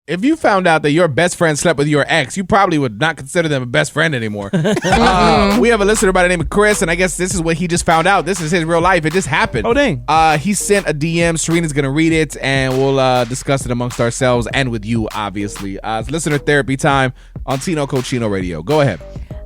if you found out that your best friend slept with your ex, you probably would not consider them a best friend anymore. We have a listener by the name of Chris, and I guess this is what he just found out. This is his real life. It just happened. Oh, dang. He sent a DM. Serina's going to read it, and we'll discuss it amongst ourselves and with you, obviously. It's listener therapy time on Tino Cochino Radio. Go ahead.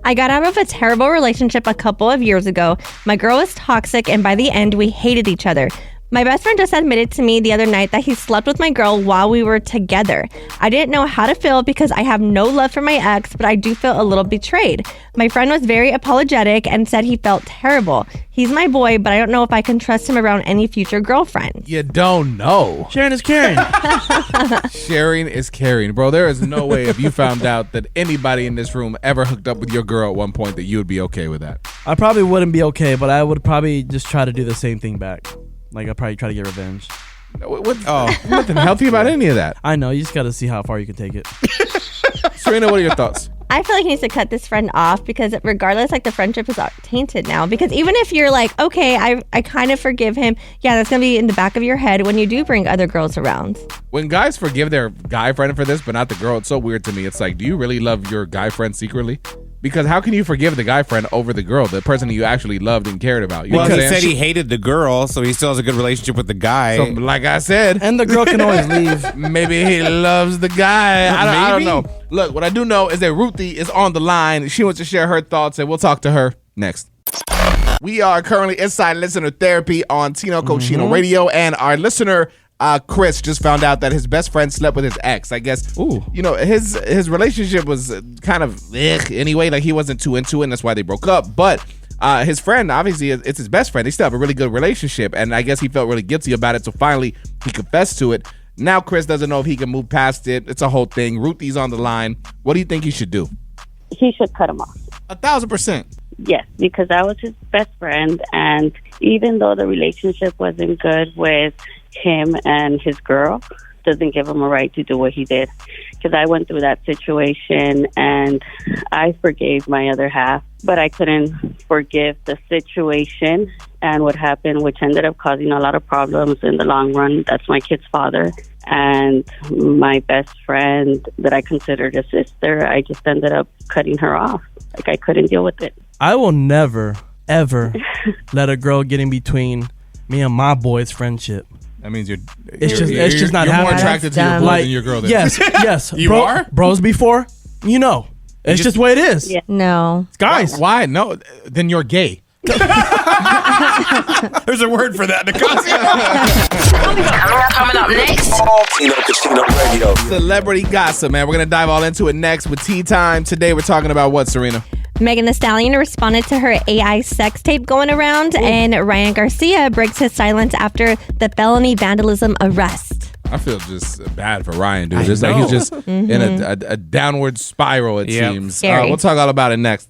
I got out of a terrible relationship a couple of years ago. My girl was toxic, and by the end, we hated each other. My best friend just admitted to me the other night that he slept with my girl while we were together. I didn't know how to feel because I have no love for my ex, but I do feel a little betrayed. My friend was very apologetic and said he felt terrible. He's my boy, but I don't know if I can trust him around any future girlfriend. You don't know. Sharing is caring. Sharing is caring. Bro, there is no way if you found out that anybody in this room ever hooked up with your girl at one point that you would be okay with that. I probably wouldn't be okay, but I would probably just try to do the same thing back. Like, I'd probably try to get revenge. Nothing healthy about any of that. I know. You just got to see how far you can take it. Serena, what are your thoughts? I feel like he needs to cut this friend off because regardless, like the friendship is tainted now. Because even if you're like, okay, I kind of forgive him. Yeah, that's going to be in the back of your head when you do bring other girls around. When guys forgive their guy friend for this, but not the girl, it's so weird to me. It's like, do you really love your guy friend secretly? Because how can you forgive the guy friend over the girl, the person you actually loved and cared about? You know he said he hated the girl, so he still has a good relationship with the guy. So, like I said. And the girl can always leave. Maybe he loves the guy. I don't know. Look, what I do know is that Ruthie is on the line. She wants to share her thoughts, and we'll talk to her next. We are currently inside listener therapy on Tino Cochino Radio, and our listener Chris just found out that his best friend slept with his ex. I guess, you know, his relationship was kind of anyway. Like, he wasn't too into it, and that's why they broke up. But his friend, obviously, it's his best friend. They still have a really good relationship, and I guess he felt really guilty about it. So finally, he confessed to it. Now Chris doesn't know if he can move past it. It's a whole thing. Ruthie's on the line. What do you think he should do? He should cut him off. 1,000%. Yes, because I was his best friend, and even though the relationship wasn't good with him and his girl, doesn't give him a right to do what he did. Because I went through that situation, and I forgave my other half, but I couldn't forgive the situation and what happened, which ended up causing a lot of problems in the long run. That's my kid's father. And my best friend that I considered a sister, I just ended up cutting her off. Like, I couldn't deal with it. I will never, ever let a girl get in between me and my boy's friendship. That means it's just not happening. You're more attracted to your boy than your girl. Then. Yes. You are? Bros before, you know. It's just the way it is. Yeah. No. Guys. Why? No. Then you're gay. There's a word for that, Nicasio. Coming up next. Tino Cochino Radio. Celebrity gossip, man. We're going to dive all into it next with Tea Time. Today we're talking about what, Serena? Megan Thee Stallion responded to her AI sex tape going around, and Ryan Garcia breaks his silence after the felony vandalism arrest. I feel just bad for Ryan, dude. It's like he's just in a downward spiral, it seems. We'll talk all about it next.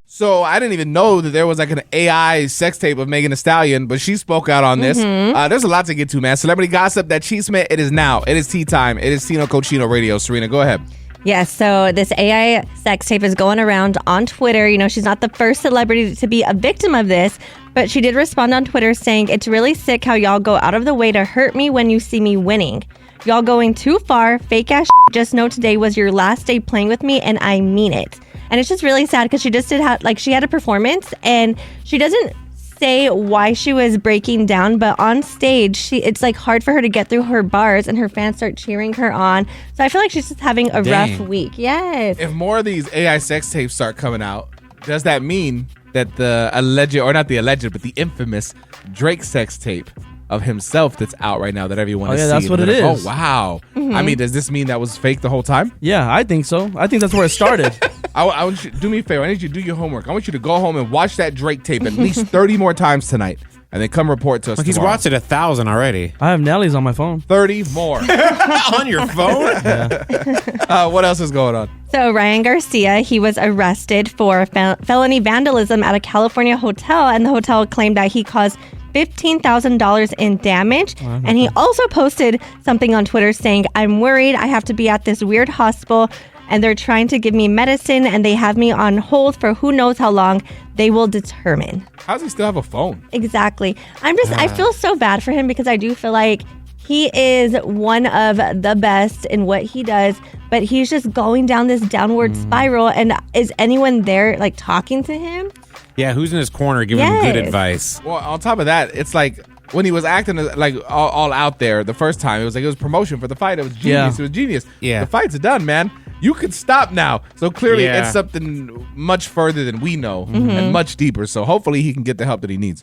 So I didn't even know that there was like an AI sex tape of Megan Thee Stallion, but she spoke out on this. There's a lot to get to, man. Celebrity gossip, that chisme, it is now. It is tea time. It is Tino Cochino Radio. Serena, go ahead. Yes, so this AI sex tape is going around on Twitter. You know, she's not the first celebrity to be a victim of this, but she did respond on Twitter saying, "It's really sick how y'all go out of the way to hurt me when you see me winning. Y'all going too far, fake ass shit. Just know today was your last day playing with me, and I mean it." And it's just really sad because she just she had a performance, and she doesn't say why she was breaking down, but on stage it's like hard for her to get through her bars, and her fans start cheering her on. So I feel like she's just having a rough week. Yes. If more of these AI sex tapes start coming out, does that mean that the alleged, or not the alleged, but the infamous Drake sex tape of himself that's out right now that everyone is seeing? That's what it is. Oh, wow. I mean, does this mean that was fake the whole time? Yeah, I think so. I think that's where it started. I want you, do me a favor. I need you to do your homework. I want you to go home and watch that Drake tape at least 30 more times tonight, and then come report to us. Like, he's watched it 1,000 already. I have Nelly's on my phone. 30 more. On your phone? Yeah. What else is going on? So Ryan Garcia, he was arrested for felony vandalism at a California hotel, and the hotel claimed that he caused $15,000 in damage. And he also posted something on Twitter saying, "I'm worried. I have to be at this weird hospital, and they're trying to give me medicine, and they have me on hold for who knows how long. They will determine." How does he still have a phone? Exactly. I feel so bad for him because I do feel like He is one of the best in what he does, but he's just going down this downward spiral. And is anyone there like talking to him? Yeah, who's in his corner giving him good advice? Well, on top of that, it's like when he was acting like all out there the first time, it was promotion for the fight. It was genius. It was genius. Yeah. The fight's done, man. You could stop now. So clearly Yeah. it's something much further than we know and much deeper. So hopefully he can get the help that he needs.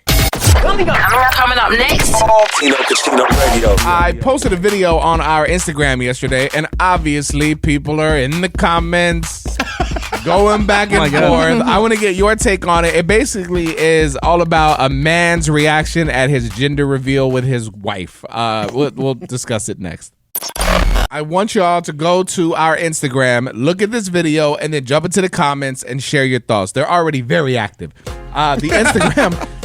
Coming up next. Tino Casino Radio. I posted a video on our Instagram yesterday, and obviously people are in the comments going back and forth. I want to get your take on it. It basically is all about a man's reaction at his gender reveal with his wife. We'll discuss it next. I want y'all to go to our Instagram, look at this video, and then jump into the comments and share your thoughts. They're already very active. The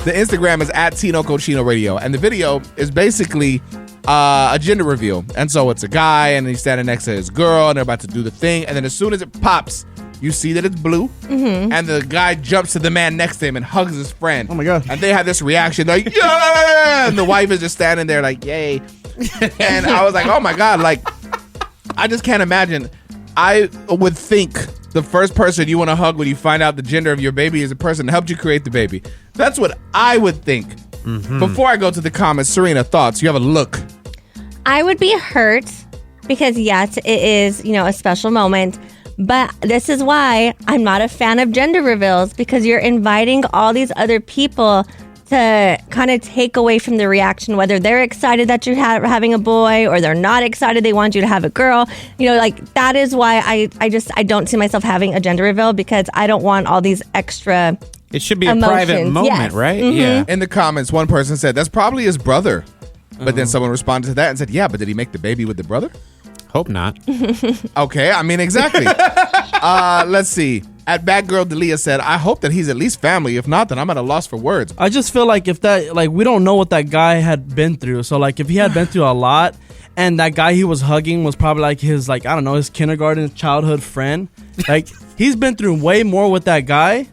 Instagram is at Tino Cochino Radio, and the video is basically a gender reveal. And so it's a guy, and he's standing next to his girl, and they're about to do the thing. And then as soon as it pops, you see that it's blue, and the guy jumps to the man next to him and hugs his friend. Oh my God. And they have this reaction like, yeah! And the wife is just standing there like, yay. And I was like, oh my God, like, I just can't imagine. I would think the first person you want to hug when you find out the gender of your baby is the person that helped you create the baby. That's what I would think. Before I go to the comments, Serina, thoughts? You have a look. I would be hurt because, yes, it is, a special moment. But this is why I'm not a fan of gender reveals, because you're inviting all these other people to kind of take away from the reaction, whether they're excited that you're having a boy or they're not excited, they want you to have a girl. That is why I don't see myself having a gender reveal, because I don't want all these extra It should be a emotions. private moment, Yes. right? Mhm. Yeah. In the comments, one person said, that's probably his brother. But then someone responded to that and said, yeah, but did he make the baby with the brother? Hope not. Okay, I mean, exactly. Let's see. At Bad Girl Delia said, I hope that he's at least family. If not, then I'm at a loss for words. I just feel like if that, we don't know what that guy had been through. So, if he had been through a lot, and that guy he was hugging was probably his, I don't know, his kindergarten childhood friend. He's been through way more with that guy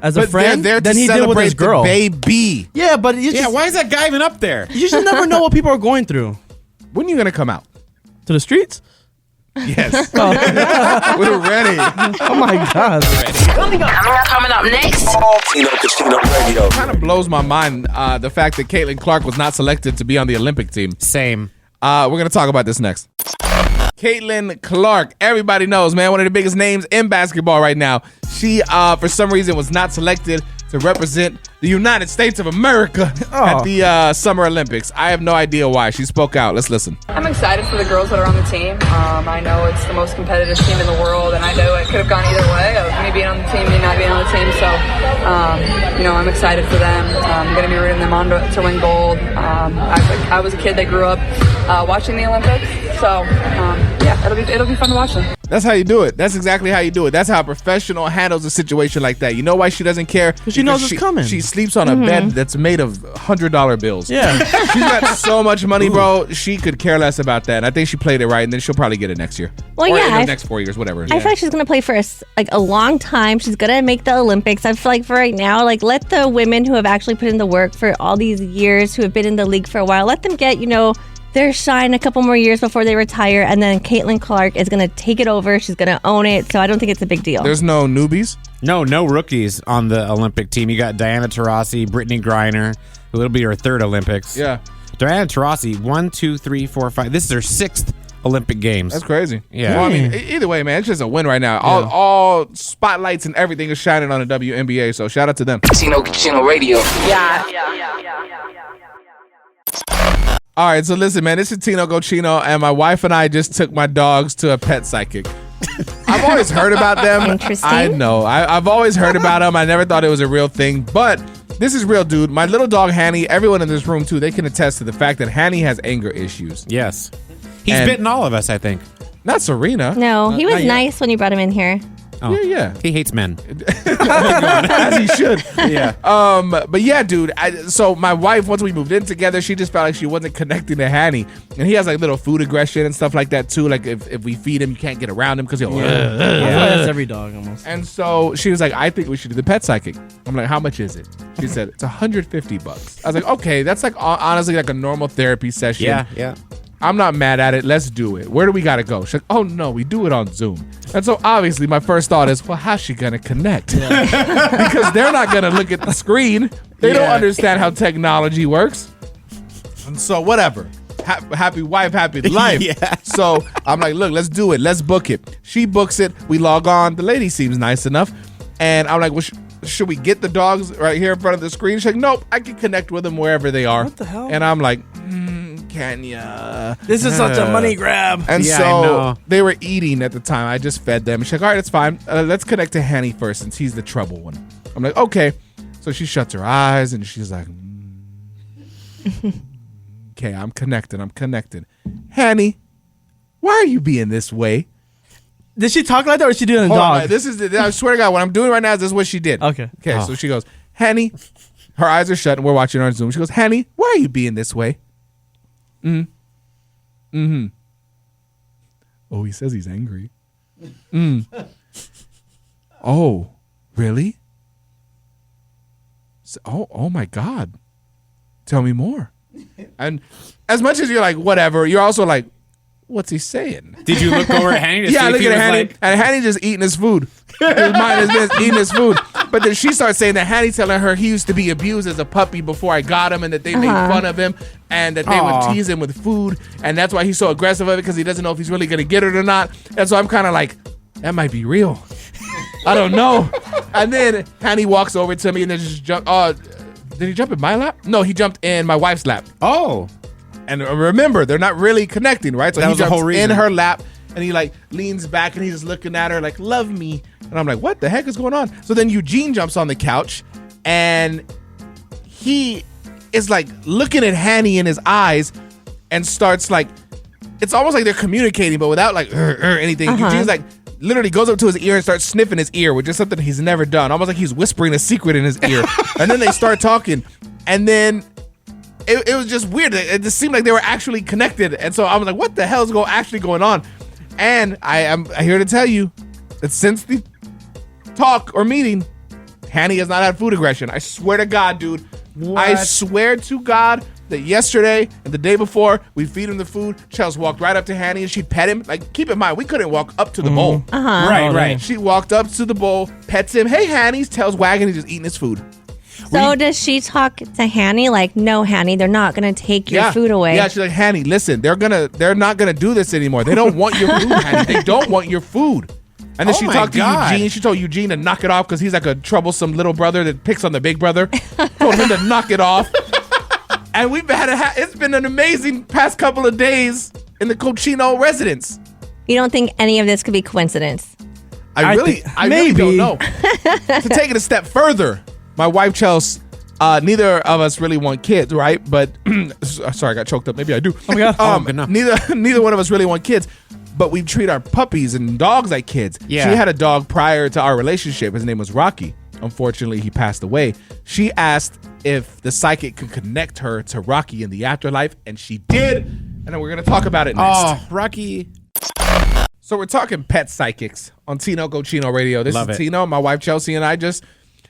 as a friend than he did with his girl. The baby. Yeah, but Why is that guy even up there? You just never know what people are going through. When are you going to come out? To the streets? Yes. We're ready. Oh my God. Coming up next. Tino Casino Radio. Kind of blows my mind the fact that Caitlin Clark was not selected to be on the Olympic team. Same. We're going to talk about this next. Caitlin Clark, everybody knows, man, one of the biggest names in basketball right now. She, for some reason, was not selected to represent the United States of America at the Summer Olympics. I have no idea why. She spoke out. Let's listen. I'm excited for the girls that are on the team. I know it's the most competitive team in the world, and I know it could have gone either way of me being on the team, me not being on the team. So, I'm excited for them. I'm going to be rooting them on to win gold. I was a kid that grew up watching the Olympics, so it'll be fun to watch them. That's how you do it. That's exactly how you do it. That's how a professional handles a situation like that. You know why she doesn't care? Because she knows it's coming. She sleeps on a bed that's made of $100 bills. Yeah. She's got so much money, bro. She could care less about that. And I think she played it right, and then she'll probably get it next year. Well, or yeah, in the next 4 years, whatever. I feel like she's going to play for a long time. She's going to make the Olympics. I feel like for right now, let the women who have actually put in the work for all these years, who have been in the league for a while, let them get, their shine a couple more years before they retire. And then Caitlin Clark is going to take it over. She's going to own it. So I don't think it's a big deal. There's no newbies? No rookies on the Olympic team. You got Diana Taurasi, Brittany Griner, who will be her third Olympics. Yeah. Diana Taurasi, 1, 2, 3, 4, 5. This is her 6th Olympic Games. That's crazy. Yeah. Well, I mean, either way, man, it's just a win right now. All spotlights and everything is shining on the WNBA, so shout out to them. Tino Casino Radio. All right, so listen, man, this is Tino Cochino, and my wife and I just took my dogs to a pet psychic. I've always heard about them. Interesting. I know. I've always heard about them. I never thought it was a real thing, but this is real, dude. My little dog, Hanny, everyone in this room, too, they can attest to the fact that Hanny has anger issues. Yes. He's And- bitten all of us, I think. Not Serena. No, he was not yet. nice when you brought him in here. Oh. Yeah. He hates men. As he should. Yeah. But yeah, dude. So my wife, once we moved in together, she just felt like she wasn't connecting to Hanny, and he has little food aggression and stuff like that too. Like if we feed him, you can't get around him because he'll. I feel like that's every dog almost. And so she was like, I think we should do the pet psychic. I'm like, how much is it? She said, it's $150. I was like, okay, that's honestly a normal therapy session. Yeah. I'm not mad at it. Let's do it. Where do we got to go? She's like, oh, no, we do it on Zoom. And so obviously my first thought is, well, how's she going to connect? Because they're not going to look at the screen. They don't understand how technology works. And so whatever. Happy wife, happy life. So I'm like, look, let's do it. Let's book it. She books it. We log on. The lady seems nice enough. And I'm like, well, should we get the dogs right here in front of the screen? She's like, nope, I can connect with them wherever they are. What the hell? And I'm like, can ya? This is such a money grab. And so they were eating at the time. I just fed them. She's like, all right, it's fine. Let's connect to Hanny first since he's the trouble one. I'm like, okay. So she shuts her eyes and she's like, okay, I'm connected. Hanny, why are you being this way? Did she talk like that or is she doing a Hold dog? on, I swear to God, what I'm doing right now is this is what she did. Okay. So she goes, Hanny, her eyes are shut and we're watching on Zoom. She goes, Hanny, why are you being this way? Oh, he says he's angry. Oh, really? So, oh my God. Tell me more. And as much as you're like, whatever, you're also like, what's he saying? Did you look over at Hanny to see if look he at was Hanny. like... And Hanny just eating his food. His mind has been eating his food. But then she starts saying that Hanny telling her he used to be abused as a puppy before I got him and that they made fun of him and that they would tease him with food. And that's why he's so aggressive of it because he doesn't know if he's really going to get it or not. And so I'm kind of like, that might be real. I don't know. And then Hanny walks over to me and then just jump. Did he jump in my lap? No, he jumped in my wife's lap. Oh. And remember, they're not really connecting, right? So that he was the jumps whole reason. in her lap and he like leans back and he's just looking at her like, love me. And I'm like, what the heck is going on? So then Eugene jumps on the couch and he is like looking at Hanny in his eyes and starts like, it's almost like they're communicating, but without like anything. Eugene's like, literally goes up to his ear and starts sniffing his ear, which is something he's never done. Almost like he's whispering a secret in his ear. And then they start talking. And then it was just weird. It just seemed like they were actually connected. And so I was like, what the hell is actually going on? And I am here to tell you that since the talk or meeting, Hanny has not had food aggression. I swear to God, dude. What? I swear to God that yesterday and the day before, we feed him the food. Chels walked right up to Hanny and she'd pet him. Like, keep in mind, we couldn't walk up to the bowl. Right. She walked up to the bowl, pets him. Hey, Hanny's tail's wagging. He's just eating his food. So does she talk to Hanny like, no, Hanny, they're not going to take your food away? Yeah, she's like, Hanny, listen, they're not gonna do this anymore. They don't want your food, Hanny. They don't want your food. And then she talked to Eugene. She told Eugene to knock it off because he's like a troublesome little brother that picks on the big brother. Told him to knock it off. And we've had it's been an amazing past couple of days in the Cochino residence. You don't think any of this could be coincidence? I really don't know. To take it a step further, my wife Chelsea, neither of us really want kids, right? But sorry, I got choked up. Maybe I do. Oh my God. Neither one of us really want kids. But we treat our puppies and dogs like kids. Yeah. She had a dog prior to our relationship. His name was Rocky. Unfortunately, he passed away. She asked if the psychic could connect her to Rocky in the afterlife, and she did. And then we're going to talk about it next. Oh, Rocky. So we're talking pet psychics on Tino Cochino Radio. This Love is it. Tino. My wife Chelsea and I just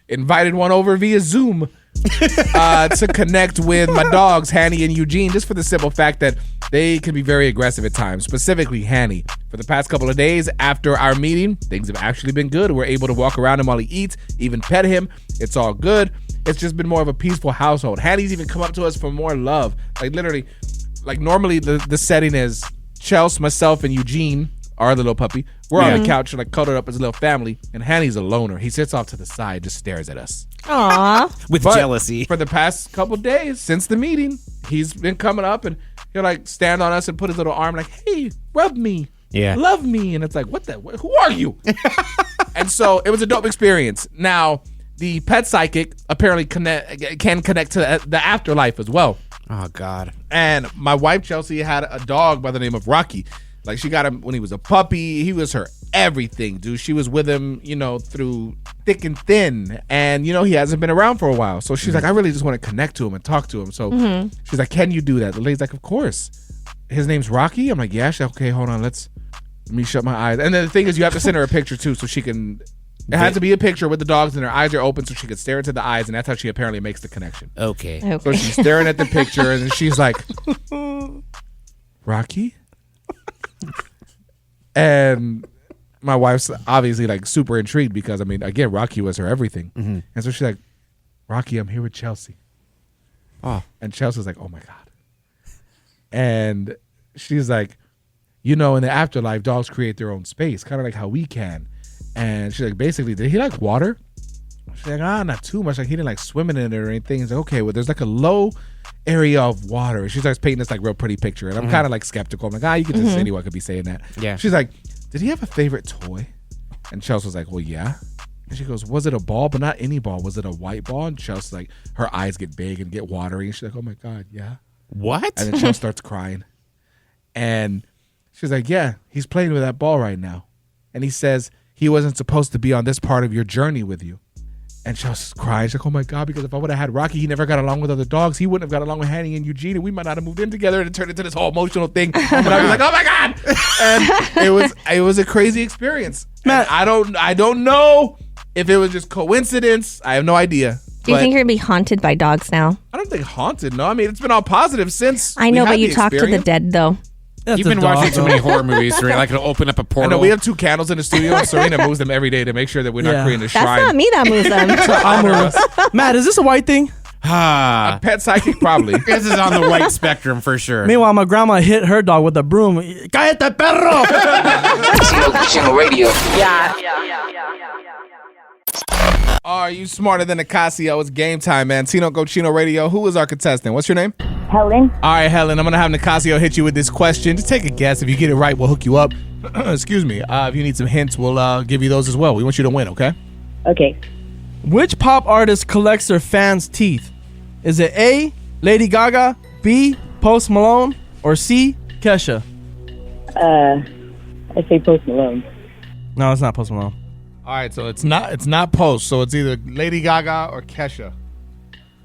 invited one over via Zoom to connect with my dogs, Hanny and Eugene, just for the simple fact that they can be very aggressive at times, specifically Hanny. For the past couple of days after our meeting, things have actually been good. We're able to walk around him while he eats, even pet him. It's all good. It's just been more of a peaceful household. Hanny's even come up to us for more love. Like literally, like normally the setting is Chelsea, myself, and Eugene, our little puppy. We're on the couch and like cuddled up as a little family, and Hanny's a loner. He sits off to the side, just stares at us. Aww. With But jealousy. for the past couple days since the meeting, he's been coming up and he'll like stand on us and put his little arm like, hey, rub me. Yeah. Love me. And it's like, who are you? And so it was a dope experience. Now, the pet psychic apparently can connect to the afterlife as well. Oh, God. And my wife, Chelsea, had a dog by the name of Rocky. Like, she got him when he was a puppy. He was her everything, dude. She was with him, through thick and thin. And, he hasn't been around for a while. So she's like, I really just want to connect to him and talk to him. So she's like, can you do that? The lady's like, of course. His name's Rocky? I'm like, yeah. She's like, okay, hold on. Let me shut my eyes. And then the thing is, you have to send her a picture, too, so she can... It has to be a picture with the dogs and her eyes are open so she can stare into the eyes, and that's how she apparently makes the connection. Okay. So she's staring at the picture and she's like, Rocky? And my wife's obviously like super intrigued because, I mean, again, Rocky was her everything. Mm-hmm. And so she's like, Rocky, I'm here with Chelsea. Oh. And Chelsea's like, oh my God. And she's like, you know, in the afterlife, dogs create their own space, kind of like how we can. And she's like, basically, did he like water? She's like, not too much. Like, he didn't like swimming in it or anything. He's like, okay, well, there's like a low area of water. And she starts painting this like real pretty picture. And I'm kind of like skeptical. I'm like, you could just, anyone could be saying that. Yeah. She's like, did he have a favorite toy? And Chelsea was like, well, yeah. And she goes, was it a ball? But not any ball. Was it a white ball? And Chelsea's like, her eyes get big and get watery. And she's like, oh my God, yeah. What? And then Chelsea starts crying. And she's like, yeah, he's playing with that ball right now. And he says he wasn't supposed to be on this part of your journey with you. And Chelsea's crying. She's like, oh my God, because if I would have had Rocky, he never got along with other dogs. He wouldn't have got along with Hanny and Eugene, and we might not have moved in together, and it turned into this whole emotional thing. And I was like, oh my God. And it was a crazy experience. Matt, I don't know if it was just coincidence. I have no idea. Do you But think you're going to be haunted by dogs now? I don't think haunted, no. I mean, it's been all positive since. I we know, had but you the talk to the experience. dead, though. That's You've a been dog, watching too though. many horror movies, Serena. Like, it'll open up a I portal. know we have 2 candles in the studio, and Serena moves them every day to make sure that we're not creating a That's shrine. not me that moves them. I'll move. Matt, is this a white thing? A pet psychic, probably. This is on the white spectrum for sure. Meanwhile, my grandma hit her dog with a broom. Cállate, perro! Chino Radio. Are you smarter than Nicasio? It's game time, man. Tino Go Chino Radio. Who is our contestant? What's your name? Helen. All right, Helen. I'm going to have Nicasio hit you with this question. Just take a guess. If you get it right, we'll hook you up. Excuse me. If you need some hints, we'll give you those as well. We want you to win, okay? Okay. Which pop artist collects their fans' teeth? Is it A, Lady Gaga, B, Post Malone, or C, Kesha? I say Post Malone. No, it's not Post Malone. All right, so it's not Post. So it's either Lady Gaga or Kesha.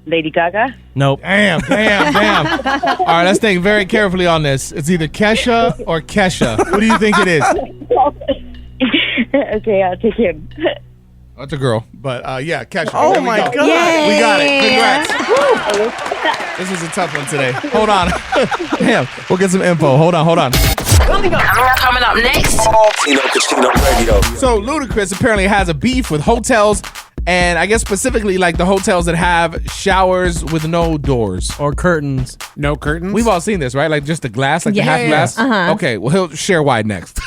Lady Gaga. Nope. Damn. All right, let's think very carefully on this. It's either Kesha or Kesha. Who do you think it is? Okay, I'll take him. Oh, it's a girl, but yeah, Kesha. Oh There we my go. God. Yay. We got it. Congrats. This was a tough one today. Hold on. Damn, we'll get some info. Hold on. Coming up next. Tino Casino Radio. So Ludacris apparently has a beef with hotels, and I guess specifically like the hotels that have showers with no doors. Or curtains. No curtains? We've all seen this, right? Like just the glass, like the Yeah. half glass. Uh-huh. Okay, well he'll share why next.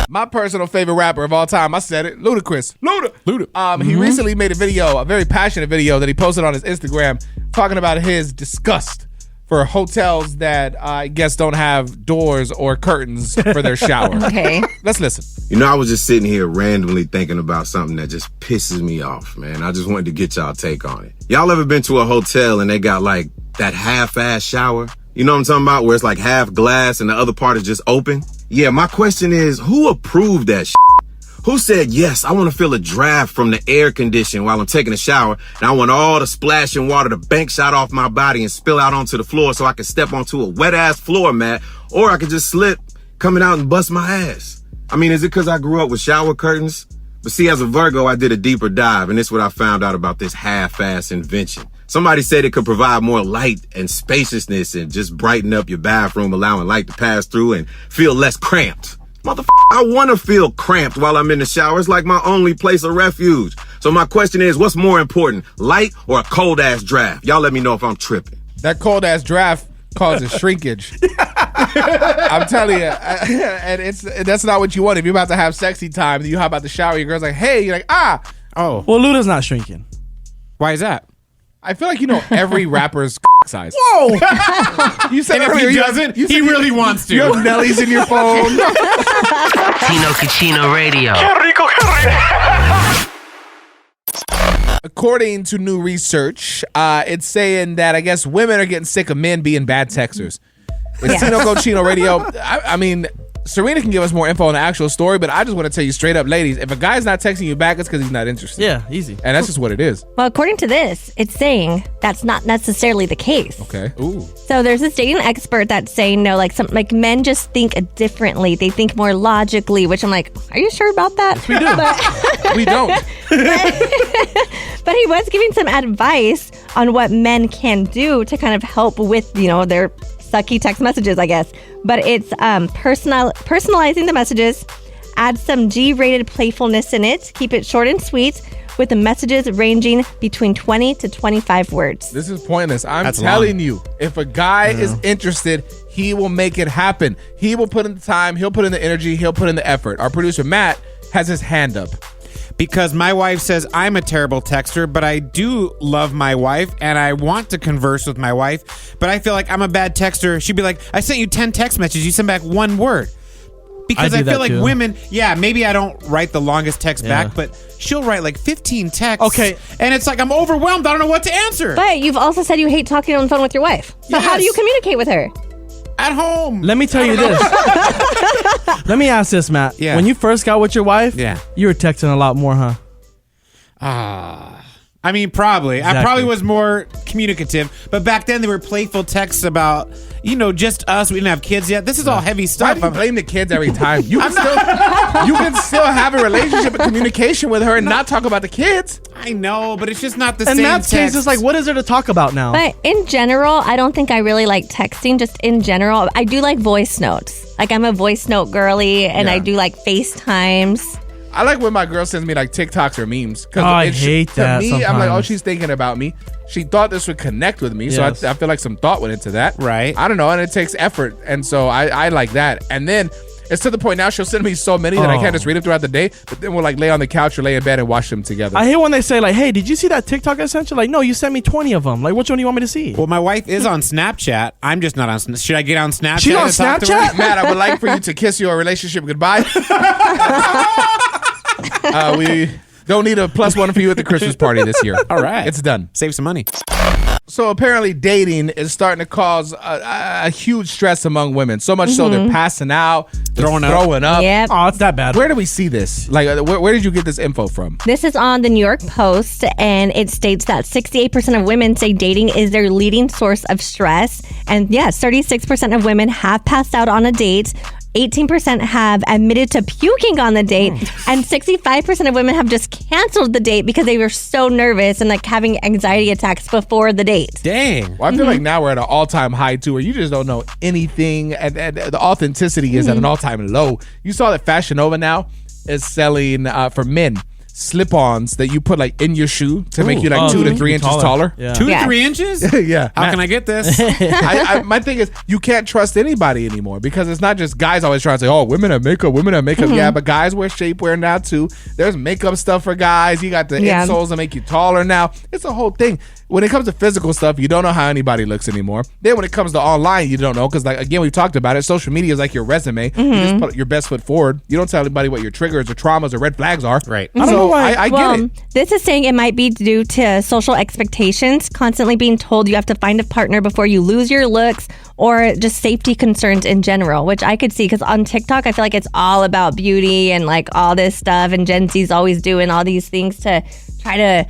My personal favorite rapper of all time, I said it, Ludacris. Luda. He recently made a video, a very passionate video that he posted on his Instagram, talking about his disgust for hotels that I guess don't have doors or curtains for their shower. Okay. Let's listen. You know, I was just sitting here randomly thinking about something that just pisses me off, man. I just wanted to get y'all take on it. Y'all ever been to a hotel and they got like that half-ass shower? You know what I'm talking about? Where it's like half glass and the other part is just open? Yeah, my question is, who approved that shit? Who said, yes, I want to feel a draft from the air condition while I'm taking a shower, and I want all the splashing water to bank shot off my body and spill out onto the floor so I can step onto a wet-ass floor mat, or I could just slip coming out and bust my ass? I mean, is it because I grew up with shower curtains? But see, as a Virgo, I did a deeper dive, and this is what I found out about this half-ass invention. Somebody said it could provide more light and spaciousness and just brighten up your bathroom, allowing light to pass through and feel less cramped. Motherfucker, I want to feel cramped while I'm in the shower. It's like my only place of refuge. So my question is, what's more important, light or a cold-ass draft? Y'all let me know if I'm tripping. That cold ass draft causes shrinkage. I'm telling you, and that's not what you want. If you're about to have sexy time, then you hop out the shower, your girl's like, hey, you're like, ah. Oh. Well, Luda's not shrinking. Why is that? I feel like you know every rapper's size. Whoa! You said And if earlier, he doesn't, he really wants to. You have Nellies in your phone. Tino Casino Radio. According to new research, it's saying that I guess women are getting sick of men being bad texters. It's Tino Go Chino Radio. I mean, Serina can give us more info on the actual story, but I just want to tell you straight up, ladies, if a guy's not texting you back, it's because he's not interested. Yeah, easy. And that's just what it is. Well, according to this, it's saying that's not necessarily the case. Okay. Ooh. So there's this dating expert that's saying no, like men just think differently. They think more logically, which I'm like, are you sure about that? We do. We don't. But he was giving some advice on what men can do to kind of help with, their sucky text messages, I guess. But it's personalizing the messages, add some G-rated playfulness in it, keep it short and sweet, with the messages ranging between 20 to 25 words. This is pointless. I'm telling you, if a guy is interested, he will make it happen. He will put in the time, he'll put in the energy, he'll put in the effort. Our producer, Matt, has his hand up. Because my wife says I'm a terrible texter, but I do love my wife, and I want to converse with my wife, but I feel like I'm a bad texter. She'd be like, I sent you 10 text messages, you sent back one word. Because I feel like women, maybe I don't write the longest text back, but she'll write like 15 texts. Okay. And it's like, I'm overwhelmed. I don't know what to answer. But you've also said you hate talking on the phone with your wife. So how do you communicate with her? At home. Let me tell you this. Let me ask this, Matt. Yeah. When you first got with your wife, you were texting a lot more, huh? I mean, probably. Exactly. I probably was more communicative, but back then they were playful texts about, just us. We didn't have kids yet. This is all heavy stuff. Why do you blame the kids every time? You can still have a relationship and communication with her and not talk about the kids. I know, but it's just not the and same Matt's text. case is like, what is there to talk about now? But in general, I don't think I really like texting. Just in general, I do like voice notes. Like I'm a voice note girly, and I do like FaceTimes. I like when my girl sends me like TikToks or memes. I hate that. To me, sometimes. I'm like, oh, she's thinking about me. She thought this would connect with me, so I feel like some thought went into that. Right. I don't know, and it takes effort, and so I like that. And then it's to the point now she'll send me so many that I can't just read them throughout the day, but then we'll like lay on the couch or lay in bed and watch them together. I hate when they say like, hey, did you see that TikTok I sent you? Like, no, you sent me 20 of them. Like, which one do you want me to see? Well, my wife is on Snapchat. I'm just not on Snapchat. Should I get on Snapchat? She's on and talk to her? Snapchat? Matt, I would like for you to kiss your relationship goodbye. We don't need a +1 for you at the Christmas party this year. All right. It's done. Save some money. So apparently dating is starting to cause a huge stress among women. So much so they're passing out, throwing up. Yep. Oh, it's that bad. Where do we see this? Like, where did you get this info from? This is on the New York Post, and it states that 68% of women say dating is their leading source of stress. And yes, 36% of women have passed out on a date. 18% have admitted to puking on the date, and 65% of women have just canceled the date because they were so nervous and like having anxiety attacks before the date. Dang. Well, I feel like now we're at an all-time high too, where you just don't know anything, and the authenticity is at an all-time low. You saw that Fashion Nova now is selling for men slip-ons that you put like in your shoe to make you like 2 to 3 inches taller. Yeah. 2 to 3 inches? Yeah. How can I get this? My thing is, you can't trust anybody anymore because it's not just guys always trying to say, oh, women have makeup. Yeah, but guys wear shapewear now too. There's makeup stuff for guys. You got the insoles that make you taller now. It's a whole thing. When it comes to physical stuff, you don't know how anybody looks anymore. Then when it comes to online, you don't know because, like, again, we talked about it. Social media is like your resume. You just put your best foot forward. You don't tell anybody what your triggers or traumas or red flags are. Right. I don't know why. I get it. This is saying it might be due to social expectations, constantly being told you have to find a partner before you lose your looks, or just safety concerns in general, which I could see because on TikTok, I feel like it's all about beauty and like all this stuff, and Gen Z's always doing all these things to try to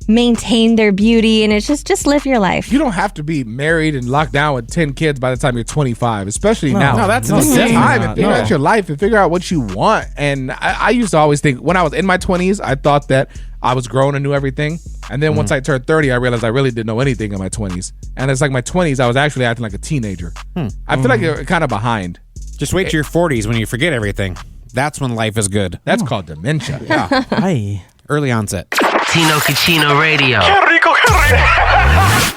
maintain their beauty, and it's just live your life. You don't have to be married and locked down with 10 kids by the time you're 25, especially now. No, that's Take insane. time and figure out your life and figure out what you want. And I used to always think when I was in my 20s, I thought that I was grown and knew everything. And then once I turned 30, I realized I really didn't know anything in my 20s. And it's like my 20s, I was actually acting like a teenager. I feel like you're kind of behind. Just wait to your 40s when you forget everything. That's when life is good. That's called dementia. Yeah. Hi. Early onset. Tino Cucino Radio. Qué rico, qué rico.